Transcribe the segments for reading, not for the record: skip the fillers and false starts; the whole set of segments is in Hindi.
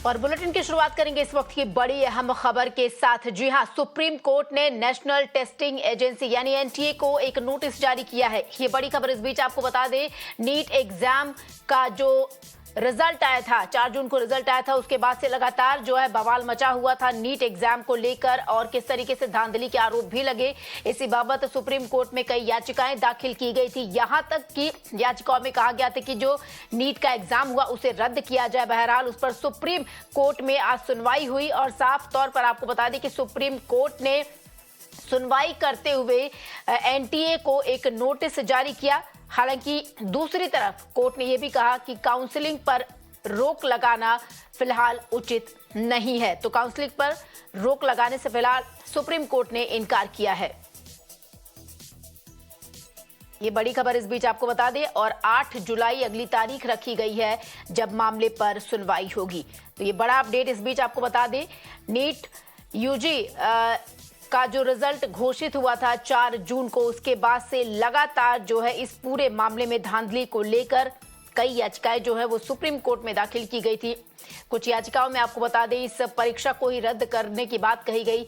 और बुलेटिन की शुरुआत करेंगे इस वक्त की बड़ी अहम खबर के साथ। जी हां, सुप्रीम कोर्ट ने नेशनल टेस्टिंग एजेंसी यानी एनटीए को एक नोटिस जारी किया है। ये बड़ी खबर। इस बीच आपको बता दें, नीट एग्जाम का जो रिजल्ट आया था, 4 जून को रिजल्ट आया था, उसके बाद से लगातार जो है बवाल मचा हुआ था नीट एग्जाम को लेकर और किस तरीके से धांधली के आरोप भी लगे। इसी बाबत सुप्रीम कोर्ट में कई याचिकाएं दाखिल की गई थी। यहां तक कि याचिकाओं में कहा गया था कि जो नीट का एग्जाम हुआ उसे रद्द किया जाए। बहरहाल उस पर सुप्रीम कोर्ट में आज सुनवाई हुई और साफ तौर पर आपको बता दें कि सुप्रीम कोर्ट ने सुनवाई करते हुए एनटीए को एक नोटिस जारी किया। हालांकि दूसरी तरफ कोर्ट ने यह भी कहा कि काउंसलिंग पर रोक लगाना फिलहाल उचित नहीं है। तो काउंसलिंग पर रोक लगाने से फिलहाल सुप्रीम कोर्ट ने इनकार किया है। ये बड़ी खबर इस बीच आपको बता दें। और 8 जुलाई अगली तारीख रखी गई है जब मामले पर सुनवाई होगी। तो ये बड़ा अपडेट इस बीच आपको बता दें। नीट यूजी का जो रिजल्ट घोषित हुआ था 4 जून को, उसके बाद से लगातार जो है इस पूरे मामले में धांधली को लेकर कई याचिकाएं जो है वो सुप्रीम कोर्ट में दाखिल की गई थी। कुछ याचिकाओं में आपको बता दें इस परीक्षा को ही रद्द करने की बात कही गई।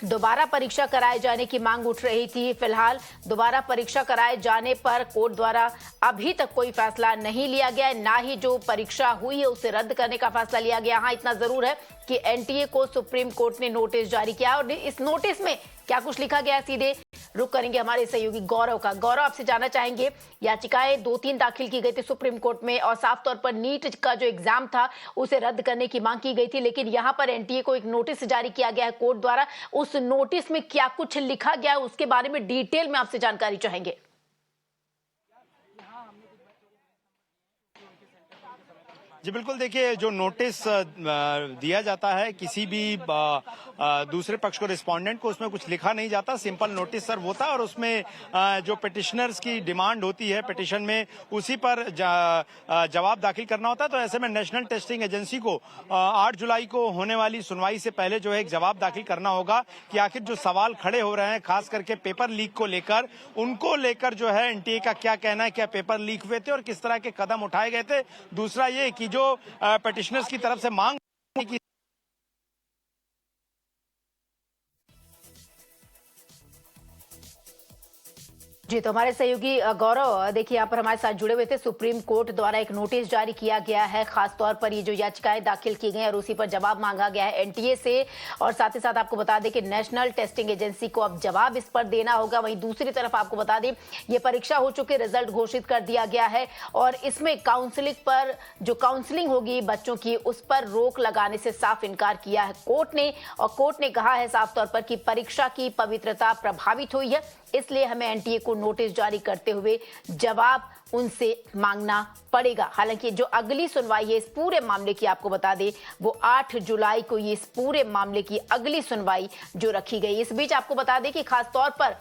दोबारा परीक्षा कराए जाने की मांग उठ रही थी। फिलहाल दोबारा परीक्षा कराए जाने पर कोर्ट द्वारा अभी तक कोई फैसला नहीं लिया गया है, ना ही जो परीक्षा हुई है उसे रद्द करने का फैसला लिया गया। हाँ, इतना जरूर है कि एनटीए को सुप्रीम कोर्ट ने नोटिस जारी किया और इस नोटिस में क्या कुछ लिखा गया, सीधे रुख करेंगे हमारे सहयोगी गौरव का। गौरव, आपसे जानना चाहेंगे, याचिकाएं 2-3 दाखिल की गई थी सुप्रीम कोर्ट में और साफ तौर पर नीट का जो एग्जाम था उसे रद्द करने की मांग की गई थी, लेकिन यहां पर एनटीए को एक नोटिस जारी किया गया है कोर्ट द्वारा। उस नोटिस में क्या कुछ लिखा गया है उसके बारे में डिटेल में आपसे जानकारी चाहेंगे। जी बिल्कुल, देखिए जो नोटिस दिया जाता है किसी भी दूसरे पक्ष को, रिस्पोंडेंट को, उसमें कुछ लिखा नहीं जाता। सिंपल नोटिस सर होता है और उसमें जो पिटिशनर्स की डिमांड होती है पिटिशन में, उसी पर जवाब दाखिल करना होता है। तो ऐसे में नेशनल टेस्टिंग एजेंसी को 8 जुलाई को होने वाली सुनवाई से पहले जो है एक जवाब दाखिल करना होगा कि आखिर जो सवाल खड़े हो रहे हैं खास करके पेपर लीक को लेकर, उनको लेकर जो है एनटीए का क्या कहना है, क्या पेपर लीक हुए थे और किस तरह के कदम उठाए गए थे। दूसरा ये कि जो पिटिशनर्स की तरफ से मांग की जी, तो हमारे सहयोगी गौरव देखिए यहाँ पर हमारे साथ जुड़े हुए थे। सुप्रीम कोर्ट द्वारा एक नोटिस जारी किया गया है, खास तौर पर ये जो याचिकाएं दाखिल की गई और उसी पर जवाब मांगा गया है एनटीए से। और साथ ही साथ आपको बता दें कि नेशनल टेस्टिंग एजेंसी को अब जवाब इस पर देना होगा। वहीं दूसरी तरफ आपको बता दें ये परीक्षा हो चुके, रिजल्ट घोषित कर दिया गया है और इसमें काउंसलिंग पर जो काउंसलिंग होगी बच्चों की, उस पर रोक लगाने से साफ इनकार किया है कोर्ट ने। और कोर्ट ने कहा है साफ तौर पर कि परीक्षा की पवित्रता प्रभावित हुई है, इसलिए हमें एनटीए को नोटिस जारी करते हुए जवाब उनसे मांगना पड़ेगा। हालांकि जो अगली सुनवाई है इस पूरे मामले की, आपको बता दें वो 8 जुलाई को ये इस पूरे मामले की अगली सुनवाई जो रखी गई। इस बीच आपको बता दें कि खास तौर पर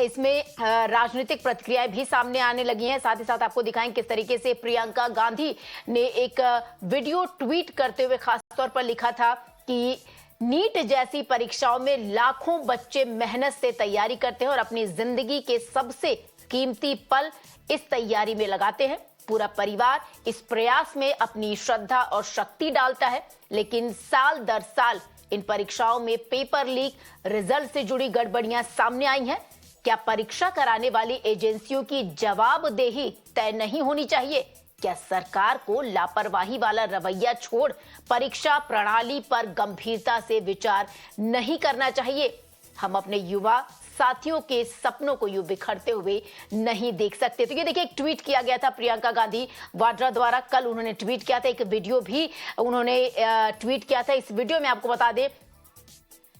इसमें राजनीतिक प्रतिक्रियाएं भी सामने आने लगी हैं। साथ ही साथ आपको दिखाएं किस तरीके से प्रियंका गांधी ने एक वीडियो ट्वीट करते हुए खास तौर पर लिखा था कि नीट जैसी परीक्षाओं में लाखों बच्चे मेहनत से तैयारी करते हैं और अपनी जिंदगी के सबसे कीमती पल इस तैयारी में लगाते हैं। पूरा परिवार इस प्रयास में अपनी श्रद्धा और शक्ति डालता है, लेकिन साल दर साल इन परीक्षाओं में पेपर लीक, रिजल्ट से जुड़ी गड़बड़ियां सामने आई हैं। क्या परीक्षा कराने वाली एजेंसियों की जवाबदेही तय नहीं होनी चाहिए? क्या सरकार को लापरवाही वाला रवैया छोड़ परीक्षा प्रणाली पर गंभीरता से विचार नहीं करना चाहिए? हम अपने युवा साथियों के सपनों को यूं बिखरते हुए नहीं देख सकते। तो ये देखिए, एक ट्वीट किया गया था प्रियंका गांधी वाड्रा द्वारा। कल उन्होंने ट्वीट किया था, एक वीडियो भी उन्होंने ट्वीट किया था। इस वीडियो में आपको बता दें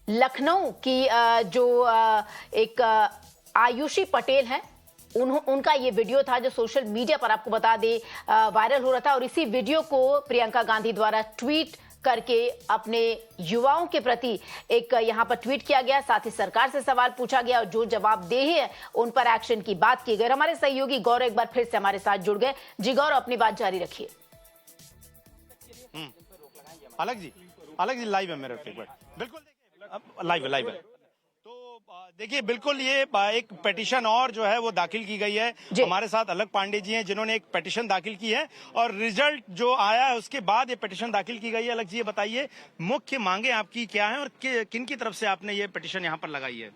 लखनऊ की जो एक आयुषी पटेल है, उनका ये वीडियो था जो सोशल मीडिया पर आपको बता दे वायरल हो रहा था। और इसी वीडियो को प्रियंका गांधी द्वारा ट्वीट करके अपने युवाओं के प्रति एक यहां पर ट्वीट किया गया। साथ ही सरकार से सवाल पूछा गया और जो जवाबदेही है उन पर एक्शन की बात की गई। हमारे सहयोगी गौरव एक बार फिर से हमारे साथ जुड़ गए। जी गौरव, अपनी बात जारी रखिए। अलग जी लाइव है मेरे बिल्कुल लाइव है। तो देखिए बिल्कुल ये एक पिटीशन और जो है वो दाखिल की गई है। जी। हमारे साथ अलग पांडे जी हैं जिन्होंने एक पिटीशन दाखिल की है और रिजल्ट जो आया है उसके बाद ये पिटीशन दाखिल की गई है। अलग जी ये बताइए मुख्य मांगे आपकी क्या है और किन की तरफ से आपने ये पिटीशन यहाँ पर लगाई है?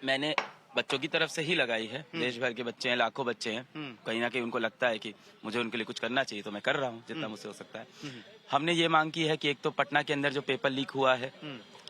मैंने बच्चों की तरफ से ही लगाई है। देश भर के बच्चे हैं, लाखों बच्चे हैं। कहीं ना कहीं उनको लगता है कि मुझे उनके लिए कुछ करना चाहिए, तो मैं कर रहा हूँ जितना मुझसे हो सकता है। हमने ये मांग की है कि एक तो पटना के अंदर जो पेपर लीक हुआ है,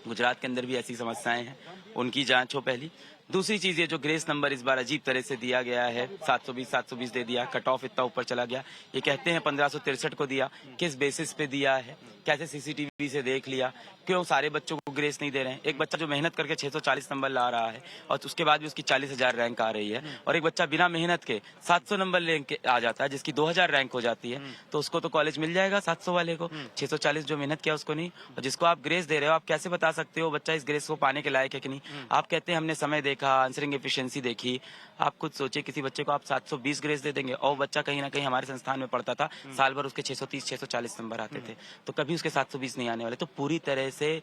गुजरात के अंदर भी ऐसी समस्याएं हैं, उनकी जांच हो पहली। दूसरी चीज ये जो ग्रेस नंबर इस बार अजीब तरह से दिया गया है, 720 दे दिया, कट ऑफ इतना ऊपर चला गया। ये कहते हैं 1563 को दिया, किस बेसिस पे दिया है, कैसे सीसीटीवी से देख लिया, क्यों सारे बच्चों को ग्रेस नहीं दे रहे हैं। एक बच्चा जो मेहनत करके 640 नंबर ला रहा है और उसके बाद भी उसकी 40,000 रैंक आ रही है, और एक बच्चा बिना मेहनत के 700 नंबर लेके आ जाता है जिसकी 2000 रैंक हो जाती है, तो उसको तो कॉलेज मिल जाएगा 700 वाले को, 640 जो मेहनत किया उसको नहीं। और जिसको आप ग्रेस दे रहे हो, आप कैसे बता सकते हो बच्चा इस ग्रेस को पाने के लायक है कि नहीं? आप कहते हैं हमने समय देखा, आंसरिंग एफिशिएंसी देखी। आप खुद सोचिए किसी बच्चे को आप 720 ग्रेस दे देंगे और बच्चा कहीं ना कहीं हमारे संस्थान में पढ़ता था, साल भर उसके 630 640 नंबर आते थे, तो कभी उसके 720 नहीं आने वाले। तो पूरी तरह से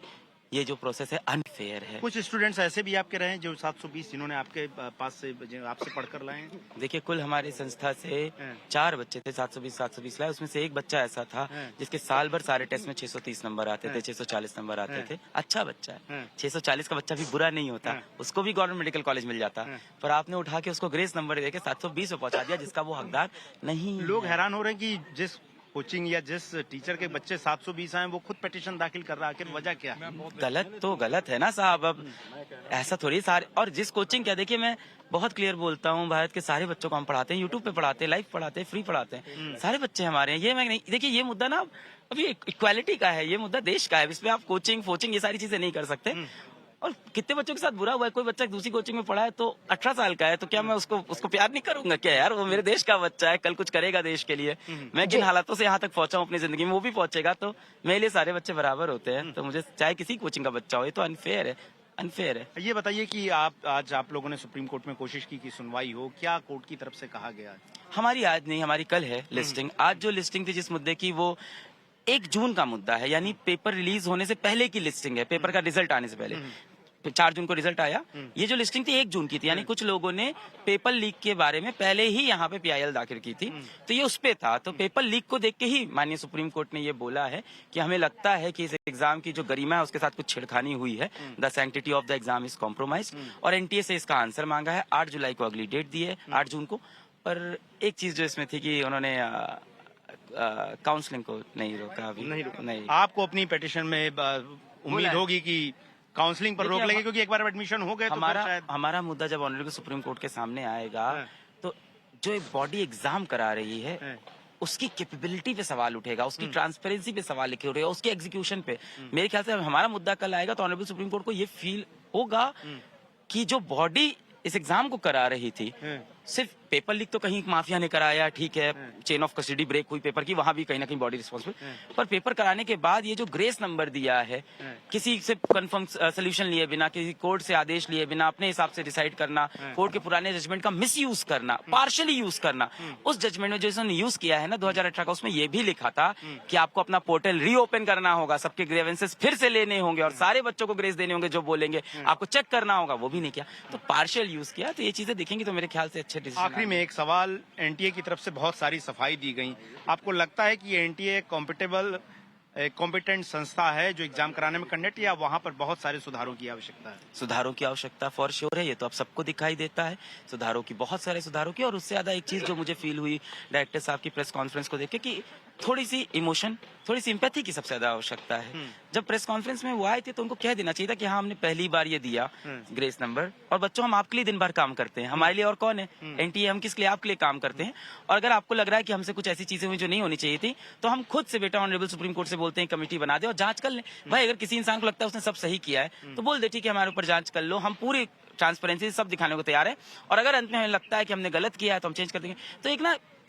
ये जो प्रोसेस है अनफेयर है। कुछ स्टूडेंट्स ऐसे भी आपके रहे हैं जो 720 जिन्होंने आपके पास से आपसे पढ़कर लाए हैं? देखिए कुल हमारी संस्था से 4 बच्चे थे 720 लाए, उसमें से एक बच्चा ऐसा था जिसके साल भर सारे टेस्ट में 630 नंबर आते थे, 640 नंबर आते थे। अच्छा बच्चा है, 640 का बच्चा भी बुरा नहीं होता, उसको भी गवर्नमेंट मेडिकल कॉलेज मिल जाता, पर आपने उठा के उसको ग्रेस नंबर देके 720 में पहुंचा दिया जिसका वो हकदार नहीं। लोग हैरान हो रहे हैं कि जिस कोचिंग या जिस टीचर के बच्चे 720 आए वो खुद पिटीशन दाखिल कर रहा है, आखिर वजह क्या है? गलत तो गलत है ना साहब, अब ऐसा थोड़ी सारे, और जिस कोचिंग क्या, देखिए मैं बहुत क्लियर बोलता हूँ, भारत के सारे बच्चों को हम पढ़ाते हैं, यूट्यूब पे पढ़ाते हैं, लाइव पढ़ाते हैं, फ्री पढ़ाते हैं, सारे बच्चे हमारे हैं। ये मैं नहीं, देखिए ये मुद्दा ना अभी इक्वालिटी का है, ये मुद्दा देश का है, इसमें आप कोचिंग फोचिंग ये सारी चीजें नहीं कर सकते। और कितने बच्चों के साथ बुरा हुआ है, कोई बच्चा दूसरी कोचिंग में पढ़ा है तो 18 साल का है, तो क्या मैं उसको प्यार नहीं करूंगा क्या यार? वो मेरे देश का बच्चा है, कल कुछ करेगा देश के लिए। मैं जिन हालातों से यहाँ तक पहुंचा हूँ अपनी जिंदगी में, वो भी पहुंचेगा, तो मेरे लिए सारे बच्चे बराबर होते हैं। तो मुझे चाहे किसी कोचिंग का बच्चा हो, ये तो अनफेयर है, अनफेयर है। ये बताइए कि आज आप लोगों ने सुप्रीम कोर्ट में कोशिश की कि सुनवाई हो, क्या कोर्ट की तरफ से कहा गया है? हमारी आज नहीं, हमारी कल है लिस्टिंग। आज जो लिस्टिंग थी जिस मुद्दे की, वो 1 जून का मुद्दा है, यानी पेपर रिलीज होने से पहले की लिस्टिंग है, पेपर का रिजल्ट आने से पहले। 4 जून को रिजल्ट आया, ये जो लिस्टिंग थी 1 जून की थी, यानी कुछ लोगों ने पेपर लीक के बारे में पहले ही यहाँ पे PIL दाखिल की थी, तो ये उस पे था। तो पेपर लीक को देख के ही माननीय सुप्रीम कोर्ट ने ये बोला है कि हमें लगता है कि इस एग्जाम की जो गरिमा है उसके साथ कुछ छेड़खानी हुई है, the sanctity of the exam is compromise, और NTA से इसका आंसर मांगा है। 8 जुलाई को अगली डेट दी है, 8 जून को। पर एक चीज जो इसमें थी कि उन्होंने काउंसलिंग को नहीं रोका, अभी नहीं। आपको अपनी पिटीशन में उम्मीद होगी कि काउंसलिंग पर रोक लेंगे, क्योंकि एक बार एडमिशन हो गए तो हमारा मुद्दा जब ऑनरेबल सुप्रीम कोर्ट के सामने आएगा, तो जो एक बॉडी एग्जाम करा रही है उसकी कैपेबिलिटी पे सवाल उठेगा, उसकी ट्रांसपेरेंसी पे सवाल लिखे उठेगा, उसके एग्जीक्यूशन पे। मेरे ख्याल से हमारा मुद्दा कल आएगा तो ऑनरेबल सुप्रीम कोर्ट को ये फील होगा कि जो बॉडी इस एग्जाम को करा रही थी, सिर्फ पेपर लीक तो कहीं माफिया ने कराया, ठीक है, चेन ऑफ कस्टडी ब्रेक हुई पेपर की, वहां भी कहीं ना कहीं बॉडी रिस्पॉन्सिबल, पर पेपर कराने के बाद ये जो ग्रेस नंबर दिया है, किसी से कंफर्म सोल्यूशन लिए बिना, किसी कोर्ट से आदेश लिए बिना, अपने हिसाब से डिसाइड करना, कोर्ट के पुराने जजमेंट का मिस यूज करना, पार्शियली यूज करना। उस जजमेंट में जो इसने यूज किया है ना 2018 का, उसमें ये भी लिखा था कि आपको अपना पोर्टल रीओपन करना होगा, सबके ग्रेवेंसेस फिर से लेने होंगे और सारे बच्चों को ग्रेस देने होंगे जो बोलेंगे, आपको चेक करना होगा, वो भी नहीं किया, तो पार्शियल यूज किया। तो ये चीजें देखेंगे तो मेरे ख्याल से अच्छे डिसीजन। आखिरी में एक सवाल, NTA की तरफ से बहुत सारी सफाई दी गई, आपको लगता है कि NTA कॉम्पिटेंट संस्था है जो एग्जाम कराने में कंडक्ट, या वहां पर बहुत सारे सुधारों की आवश्यकता है? सुधारों की आवश्यकता फॉर श्योर है, ये तो अब सबको दिखाई देता है, सुधारों की, बहुत सारे सुधारों की। और उससे ज्यादा एक चीज जो मुझे फील हुई डायरेक्टर साहब की प्रेस कॉन्फ्रेंस को देख के, कि थोड़ी सी इमोशन, थोड़ी सी एम्पैथी की सबसे ज्यादा आवश्यकता है। जब प्रेस कॉन्फ्रेंस में वो आए थे तो उनको कह देना चाहिए था कि हाँ, हमने पहली बार ये दिया ग्रेस नंबर, और बच्चों हम आपके लिए दिन भर काम करते हैं, हमारे लिए और कौन है? NTA, हम किस लिए? आपके लिए काम करते हैं। और अगर आपको लग रहा है कि हमसे कुछ ऐसी चीजें हुई जो नहीं होनी चाहिए थी, तो हम खुद से बेटा ऑनरेबल सुप्रीम कोर्ट से बोलते हैं कमेटी बना दे और जांच कर ले। भाई अगर किसी इंसान को लगता है उसने सब सही किया है तो बोल दे ठीक है, हमारे ऊपर जांच कर लो, हम पूरी ट्रांसपेरेंसी सब दिखाने को तैयार है, और अगर अंत में हमें लगता है कि हमने गलत किया है तो हम चेंज कर देंगे। तो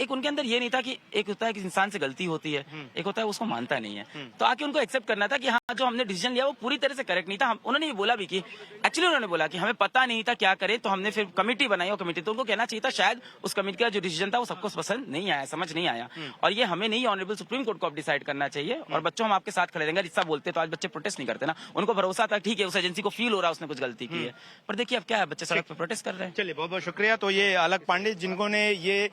एक उनके अंदर ये नहीं था कि एक होता है कि इंसान से गलती होती है, एक होता है उसको मानता नहीं है। तो आके उनको एक्सेप्ट करना था कि हाँ जो हमने डिसीजन लिया वो पूरी तरह से करेक्ट नहीं था। उन्होंने ये बोला भी कि एक्चुअली उन्होंने बोला कि हमें पता नहीं था क्या करें, तो हमने फिर कमेटी बनाई। और कमेटी तो उनको कहना चाहिए था शायद उस कमेटी का जो डिसीजन था वो सबको पसंद नहीं आया, समझ नहीं आया। और ये हमें नहीं, ऑनरेबल सुप्रीम कोर्ट को अब डिसाइड करना चाहिए। और बच्चों हम आपके साथ खड़े रहेंगे। रिश्ता बोलते तो आज बच्चे प्रोटेस्ट नहीं करते ना, उनको भरोसा था ठीक है उस एजेंसी को फील हो रहा है उसने कुछ गलती की है। पर देखिए अब क्या है, बच्चे सड़क पर प्रोटेस्ट कर रहे हैं। चलिए बहुत बहुत शुक्रिया। तो ये अलग पांडे जिनको ने ये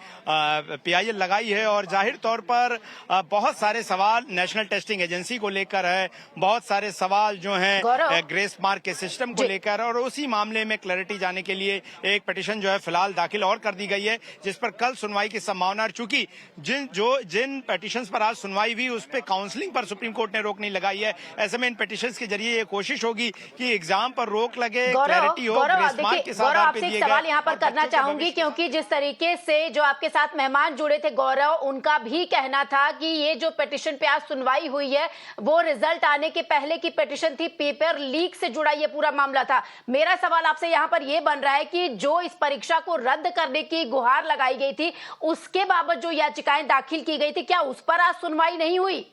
PIL लगाई है, और जाहिर तौर पर बहुत सारे सवाल नेशनल टेस्टिंग एजेंसी को लेकर है, बहुत सारे सवाल जो हैं ग्रेस मार्क के सिस्टम को लेकर, और उसी मामले में क्लैरिटी जाने के लिए एक पिटीशन जो है फिलहाल दाखिल और कर दी गई है, जिस पर कल सुनवाई की संभावना। चूंकि जिन पिटीशंस पर आज सुनवाई हुई उस पर काउंसलिंग पर सुप्रीम कोर्ट ने रोक नहीं लगाई है। ऐसे में इन पिटीशंस के जरिए ये कोशिश होगी कि एग्जाम पर रोक लगे, क्लैरिटी हो, ग्रेस मार्क के साथ आपसे एक सवाल यहाँ पर करना चाहूंगी, क्योंकि जिस तरीके से जो आपके साथ मेहमान जुड़े थे गौरव, उनका भी कहना था कि ये जो पिटीशन पे आज सुनवाई हुई है वो रिजल्ट आने के पहले की पिटीशन थी, पेपर लीक से जुड़ा ये पूरा मामला था। मेरा सवाल आपसे यहाँ पर ये बन रहा है कि जो इस परीक्षा को रद्द करने की गुहार लगाई गई थी उसके बाबत जो याचिकाएं दाखिल की गई थी, क्या उस पर आज सुनवाई नहीं हुई?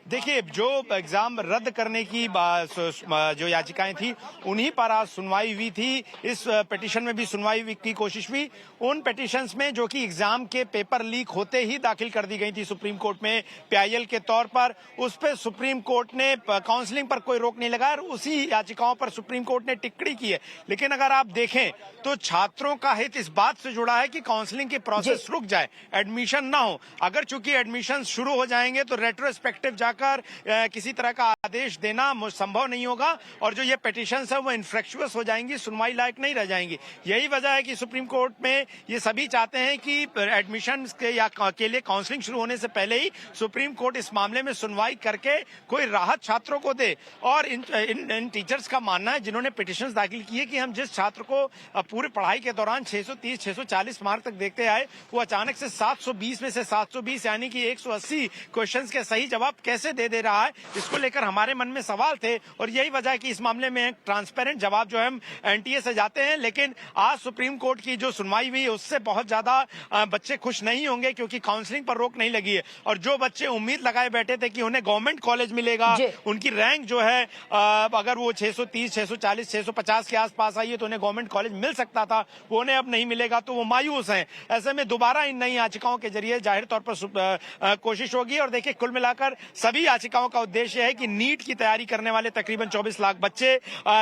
देखिए, जो एग्जाम रद्द करने की जो याचिकाएं थी उन्हीं पर आज सुनवाई हुई थी। इस पिटीशन में भी सुनवाई की कोशिश हुई। उन पिटीशंस में जो कि एग्जाम के पेपर लीक होते ही दाखिल कर दी गई थी सुप्रीम कोर्ट में PIL के तौर पर, उस पर सुप्रीम कोर्ट ने काउंसलिंग पर कोई रोक नहीं लगाया, और उसी याचिकाओं पर सुप्रीम कोर्ट ने टिप्पणी की है। लेकिन अगर आप देखें तो छात्रों का हित इस बात से जुड़ा है कि काउंसलिंग की प्रोसेस रुक जाए, एडमिशन ना हो। अगर चूंकि एडमिशन शुरू हो जाएंगे तो रेट्रोस्पेक्टिव जाकर किसी तरह का आदेश देना संभव नहीं होगा, और जो ये पिटीशंस है वो इनफ्रेक्चुअस हो जाएंगी, सुनवाई लायक नहीं रह जाएंगी। यही वजह है कि सुप्रीम कोर्ट में ये सभी चाहते हैं कि एडमिशन के लिए काउंसलिंग शुरू होने से पहले ही सुप्रीम कोर्ट इस मामले में सुनवाई करके कोई राहत छात्रों को दे। और इन टीचर्स का मानना है जिन्होंने पिटीशंस दाखिल की है कि हम जिस छात्र को पूरी पढ़ाई के दौरान 630 640 मार्क तक देखते आए, वो अचानक से 720 में से 720 यानी कि 180 क्वेश्चंस के सही जवाब कैसे दे रहा है, इसको लेकर हमारे मन में सवाल थे। और यही वजह है कि इस मामले में ट्रांसपेरेंट जवाब जो है हम NTA से जाते हैं। लेकिन आज सुप्रीम कोर्ट की जो सुनवाई हुई उससे बहुत ज्यादा बच्चे खुश नहीं होंगे, क्योंकि काउंसलिंग पर रोक नहीं लगी है। और जो बच्चे उम्मीद लगाए बैठे थे कि उन्हें गवर्नमेंट कॉलेज मिलेगा, उनकी रैंक जो है अगर वो 630 640 650 के आसपास आई है तो उन्हें गवर्नमेंट कॉलेज मिल सकता था, वो उन्हें अब नहीं मिलेगा, तो वो मायूस हैं। ऐसे में दोबारा इन नई याचिकाओं के जरिए जाहिर तौर पर कोशिश होगी। और देखिए, कुल मिलाकर सभी याचिकाओं का उद्देश्य है कि नीट की तैयारी करने वाले तकरीबन 24 लाख बच्चे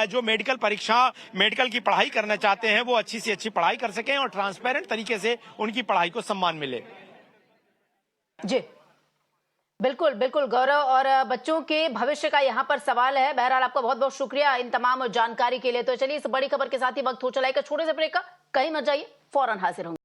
जो मेडिकल की पढ़ाई करना चाहते हैं वो अच्छी से अच्छी पढ़ाई कर सकें और ट्रांसपेरेंट तरीके से उनकी पढ़ाई को सम्मान मिले। जी बिल्कुल बिल्कुल गौरव, और बच्चों के भविष्य का यहाँ पर सवाल है। बहरहाल आपका बहुत बहुत शुक्रिया इन तमाम जानकारी के लिए। तो चलिए, इस बड़ी खबर के साथ ही वक्त हो चला है छोटे से ब्रेक का, कहीं मत जाइए, फौरन हाजिर होंगे।